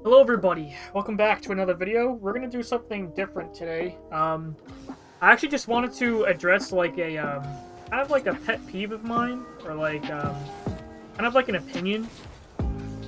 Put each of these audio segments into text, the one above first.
Hello everybody, welcome back to another video. We're gonna do something different today. I actually just wanted to address like a kind of like a pet peeve of mine, or like kind of like an opinion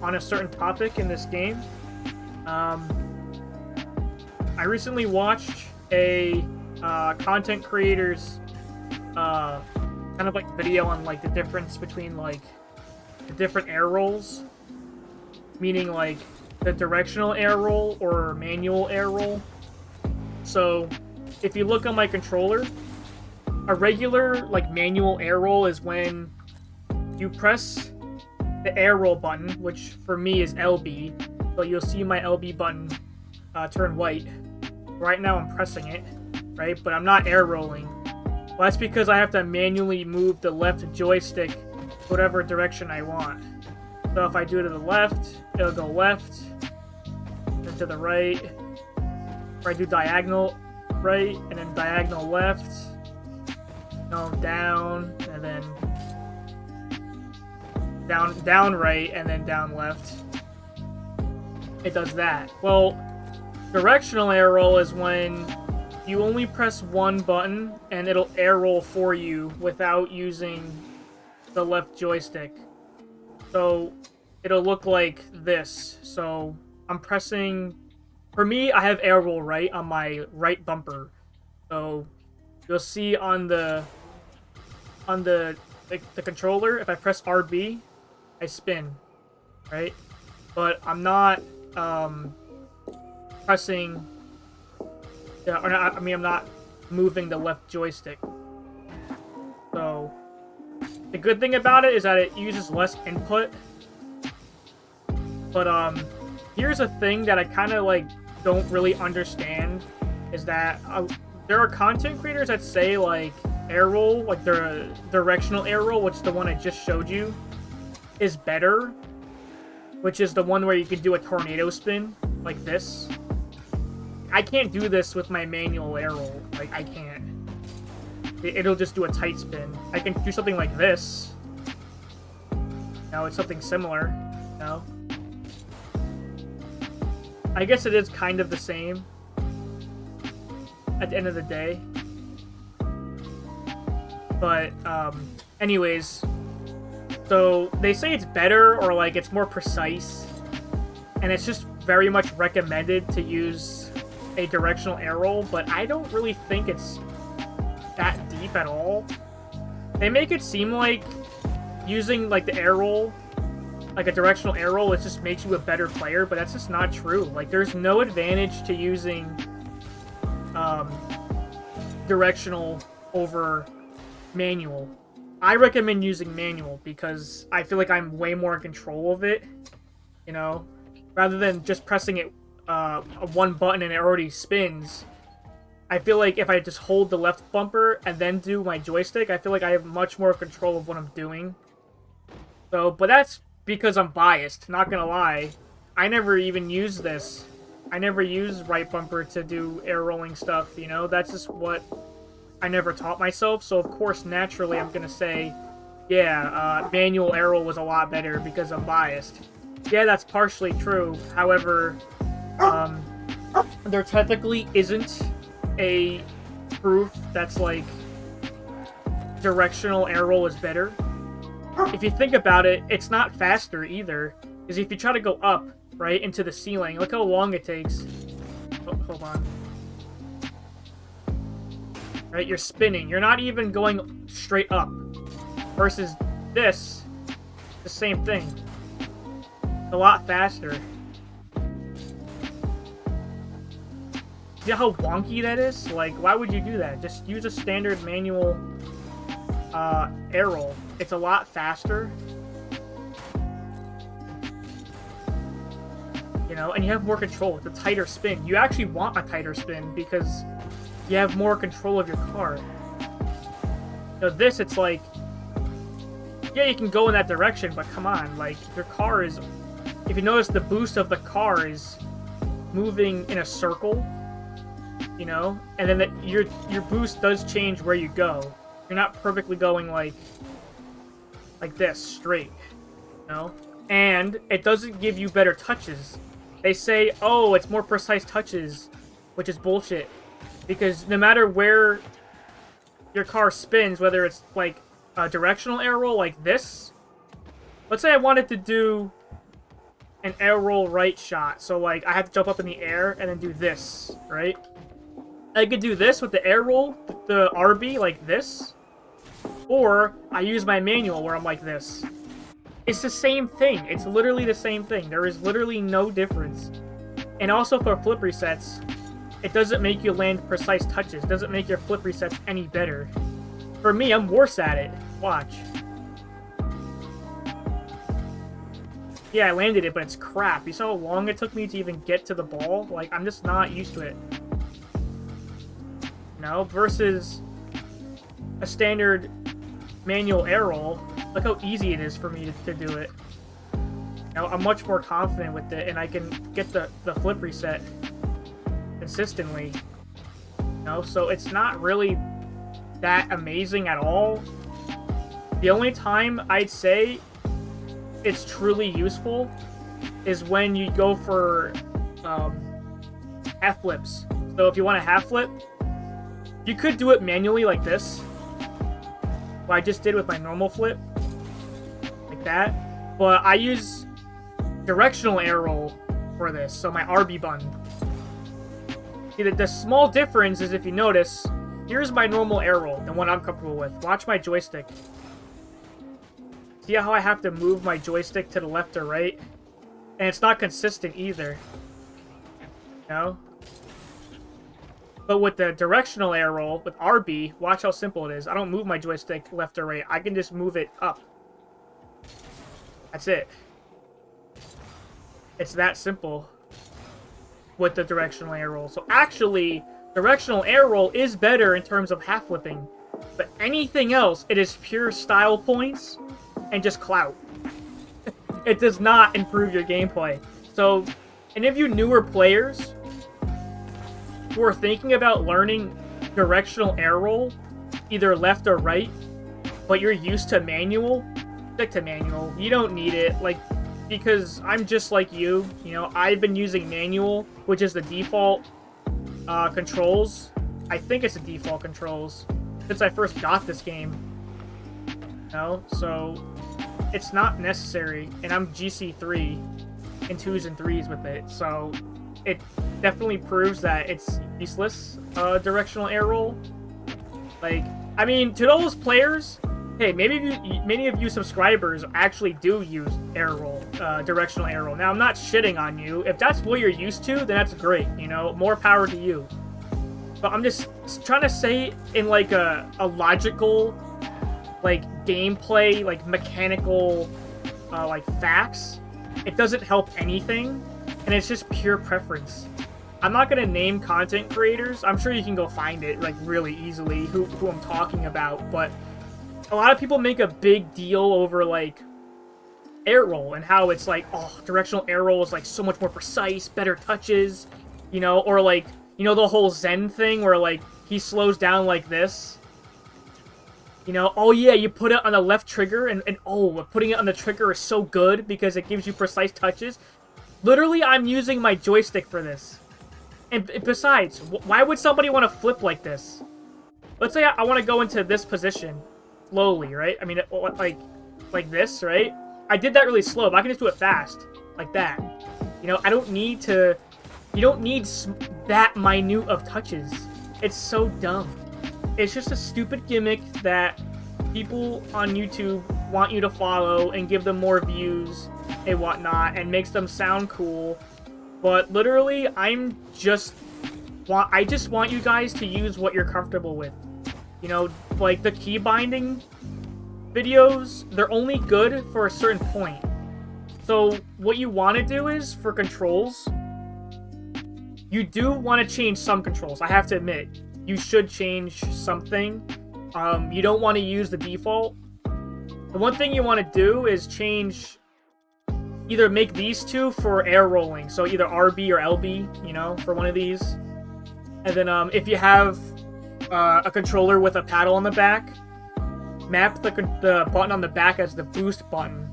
on a certain topic in this game. Um, I recently watched a content creator's kind of like video on like the difference between like the different air rolls, meaning like the directional air roll or manual air roll. So if you look on my controller, a regular like manual air roll is when you press the air roll button, which for me is LB. So you'll see my LB button turn white. Right now I'm pressing it, right? But I'm not air rolling. Well, that's because I have to manually move the left joystick whatever direction I want. So if I do it to the left, it'll go left, then to the right. Or I do diagonal right, and then diagonal left. No, down, and then down right, and then down left. It does that. Well, directional air roll is when you only press one button, and it'll air roll for you without using the left joystick. So it'll look like this. So I'm pressing, for me, I have air roll right on my right bumper. So you'll see on the controller, if I press RB, I spin, right? But I'm not pressing, or not, I mean, I'm not moving the left joystick. So the good thing about it is that it uses less input. But here's a thing that I kind of like don't really understand, is that there are content creators that say like air roll, like their directional air roll, which is the one I just showed you, is better, which is the one where you can do a tornado spin like this. I can't do this with my manual air roll. Like, I can't. It'll just do a tight spin. I can do something like this. No, it's something similar. No. I guess it is kind of the same at the end of the day. But, anyways. So, they say it's better, or like it's more precise. And it's just very much recommended to use a directional air roll, but I don't really think it's that deep at all. They make it seem like using like the air roll, like a directional air roll, it just makes you a better player, but that's just not true. Like, there's no advantage to using directional over manual. I recommend using manual because I feel like I'm way more in control of it, you know, rather than just pressing it one button and it already spins. I feel like if I just hold the left bumper and then do my joystick, I feel like I have much more control of what I'm doing. So, but that's because I'm biased, not gonna lie. I never even use this. I never use right bumper to do air rolling stuff, you know? That's just what I never taught myself, so of course, naturally, I'm gonna say, yeah, manual air roll was a lot better because I'm biased. Yeah, that's partially true. However, there technically isn't a proof that's like directional air roll is better. If you think about it, it's not faster either. Because if you try to go up, right, into the ceiling, look how long it takes. Oh, hold on. Right, you're spinning. You're not even going straight up. Versus this, the same thing. A lot faster. See how wonky that is? Like, why would you do that? Just use a standard manual air roll. It's a lot faster. You know, and you have more control. It's a tighter spin. You actually want a tighter spin because you have more control of your car. You know, this, it's like, yeah, you can go in that direction, but come on, like, your car is, if you notice, the boost of the car is moving in a circle. You know, and then your boost does change where you go. You're not perfectly going like this straight, you know. And it doesn't give you better touches. they say, oh, it's more precise touches, which is bullshit. Because no matter where your car spins, whether it's like a directional air roll like this, let's say I wanted to do an air roll right shot, so like I have to jump up in the air and then do this, right? I could do this with the air roll, the RB like this, or I use my manual where I'm like this. It's the same thing. It's literally the same thing. There is literally no difference. And also for flip resets, it doesn't make you land precise touches. It doesn't make your flip resets any better. For me, I'm worse at it. Watch. Yeah, I landed it, but it's crap. You saw how long it took me to even get to the ball? Like, I'm just not used to it. No, versus a standard manual air roll. Look how easy it is for me to do it. You know, I'm much more confident with it, and I can get the flip reset consistently. You know, so it's not really that amazing at all. The only time I'd say it's truly useful is when you go for half flips. So if you want a half flip, you could do it manually like this. What I just did with my normal flip. Like that. But I use directional air roll for this, so my RB button. See, the small difference is, if you notice, here's my normal air roll, the one I'm comfortable with. Watch my joystick. See how I have to move my joystick to the left or right? And it's not consistent either. You know? But with the directional air roll, with RB, watch how simple it is. I don't move my joystick left or right. I can just move it up. That's it. It's that simple with the directional air roll. So actually, directional air roll is better in terms of half flipping. But anything else, it is pure style points and just clout. It does not improve your gameplay. So, any of you newer players who are thinking about learning directional air roll, either left or right, but you're used to manual, stick to manual. You don't need it, like, because I'm just like you. You know, I've been using manual, which is the default controls. I think it's the default controls since I first got this game. You know, so it's not necessary, and I'm GC3 in 2s and 3s with it, so it definitely proves that it's useless, directional air roll. Like, I mean, to those players, hey, many of you subscribers actually do use air roll, directional air roll. Now, I'm not shitting on you. If that's what you're used to, then that's great, you know, more power to you. But I'm just trying to say in, like, a logical, like, gameplay, like, mechanical, like, facts, it doesn't help anything, and it's just pure preference. I'm not gonna name content creators. I'm sure you can go find it, like, really easily, who I'm talking about, but a lot of people make a big deal over, like, air roll, and how it's like, oh, directional air roll is, like, so much more precise, better touches, you know, or, like, you know, the whole Zen thing where, like, he slows down like this. You know, oh yeah, you put it on the left trigger, and oh, putting it on the trigger is so good because it gives you precise touches. Literally, I'm using my joystick for this. And besides, why would somebody want to flip like this? Let's say I want to go into this position slowly, right? I mean, like this, right? I did that really slow, but I can just do it fast, like that. You know, I don't need to... You don't need that minute of touches. It's so dumb. It's just a stupid gimmick that people on YouTube want you to follow and give them more views and whatnot, and makes them sound cool. But literally, I just want you guys to use what you're comfortable with. You know, like the key binding videos, they're only good for a certain point. So what you want to do is, for controls, you do want to change some controls. I have to admit, you should change something. You don't want to use the default. The one thing you want to do is change, either make these two for air rolling, so either RB or LB, you know, for one of these. And then if you have a controller with a paddle on the back, map the button on the back as the boost button.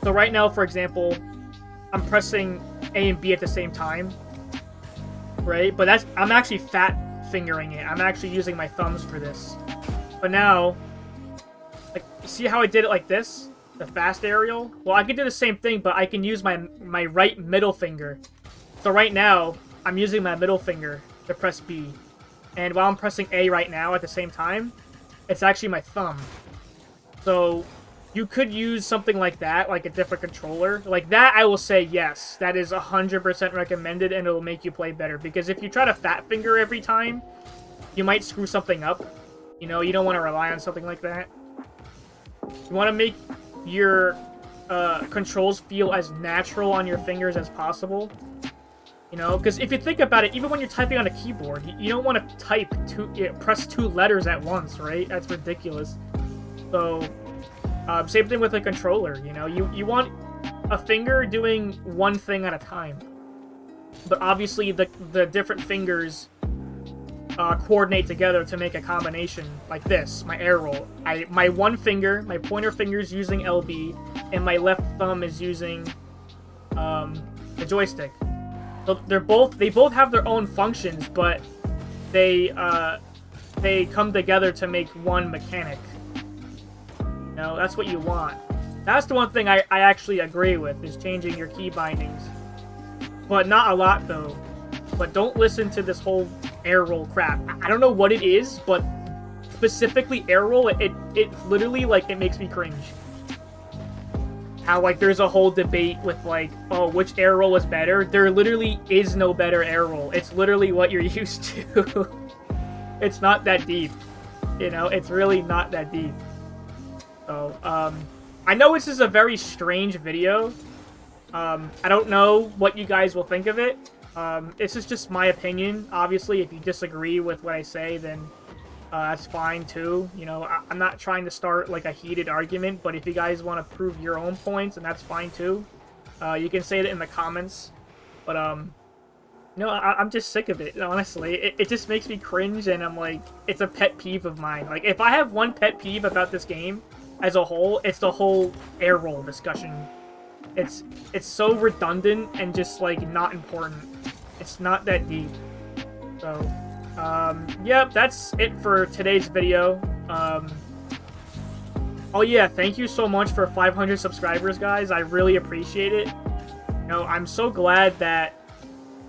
So right now, for example, I'm pressing A and B at the same time, right? But I'm actually fat fingering it. I'm actually using my thumbs for this. But now, like, see how I did it like this? The fast aerial? Well, I can do the same thing, but I can use my right middle finger. So right now, I'm using my middle finger to press B. And while I'm pressing A right now at the same time, it's actually my thumb. So you could use something like that, like a different controller. Like that, I will say yes. That is 100% recommended, and it'll make you play better. Because if you try to fat finger every time, you might screw something up. You know, you don't want to rely on something like that. You want to make your controls feel as natural on your fingers as possible. You know, because if you think about it, even when you're typing on a keyboard, you don't want to press 2 letters at once, right? That's ridiculous. So, same thing with a controller, you know? You want a finger doing one thing at a time. But obviously, the different fingers coordinate together to make a combination like this, my air roll. My one finger, my pointer finger is using LB, and my left thumb is using the joystick. So they both have their own functions, but they come together to make one mechanic. You know, that's what you want. That's the one thing I actually agree with, is changing your key bindings. But not a lot, though. But don't listen to this whole air roll crap. I don't know what it is, but specifically air roll, it literally, like, it makes me cringe. How, like, there's a whole debate with, like, oh, which air roll is better? There literally is no better air roll. It's literally what you're used to. It's not that deep. You know, it's really not that deep. So, I know this is a very strange video. I don't know what you guys will think of it. This is just my opinion. Obviously, if you disagree with what I say, then that's fine too. You know, I'm not trying to start like a heated argument, but if you guys want to prove your own points, then that's fine too. You can say it in the comments. But no, I'm just sick of it. Honestly, it just makes me cringe, and I'm like, it's a pet peeve of mine. Like, if I have one pet peeve about this game as a whole, it's the whole air roll discussion. It's so redundant and just like not important. It's not that deep. So. Yep, that's it for today's video. Oh yeah, thank you so much for 500 subscribers, guys. I really appreciate it. You know, I'm so glad that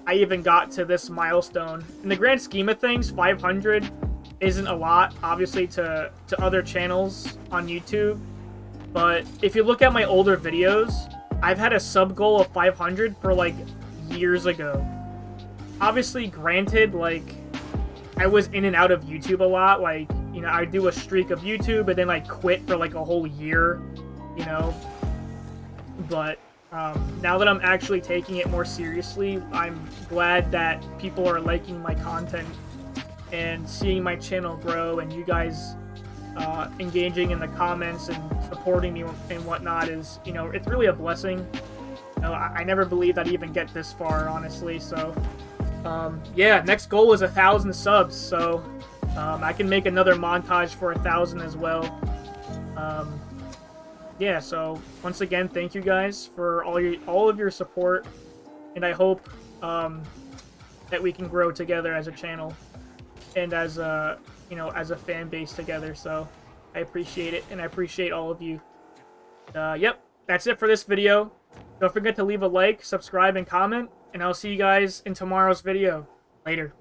I even got to this milestone. In the grand scheme of things, 500 isn't a lot, obviously, to other channels on YouTube. But if you look at my older videos, I've had a sub goal of 500 for, like, years ago. Obviously, granted, like, I was in and out of YouTube a lot. Like, you know, I'd do a streak of YouTube and then, like, quit for, like, a whole year, you know. But now that I'm actually taking it more seriously, I'm glad that people are liking my content and seeing my channel grow, and you guys engaging in the comments and supporting me and whatnot is, you know, it's really a blessing. You know, I never believed I'd even get this far, honestly, so... yeah, next goal is 1,000 subs, so I can make another montage for 1,000 as well. Yeah, so once again, thank you guys for all of your support, and I hope that we can grow together as a channel and as a, you know, as a fan base together. So I appreciate it, and I appreciate all of you. Yep, that's it for this video. Don't forget to leave a like, subscribe, and comment. And I'll see you guys in tomorrow's video. Later.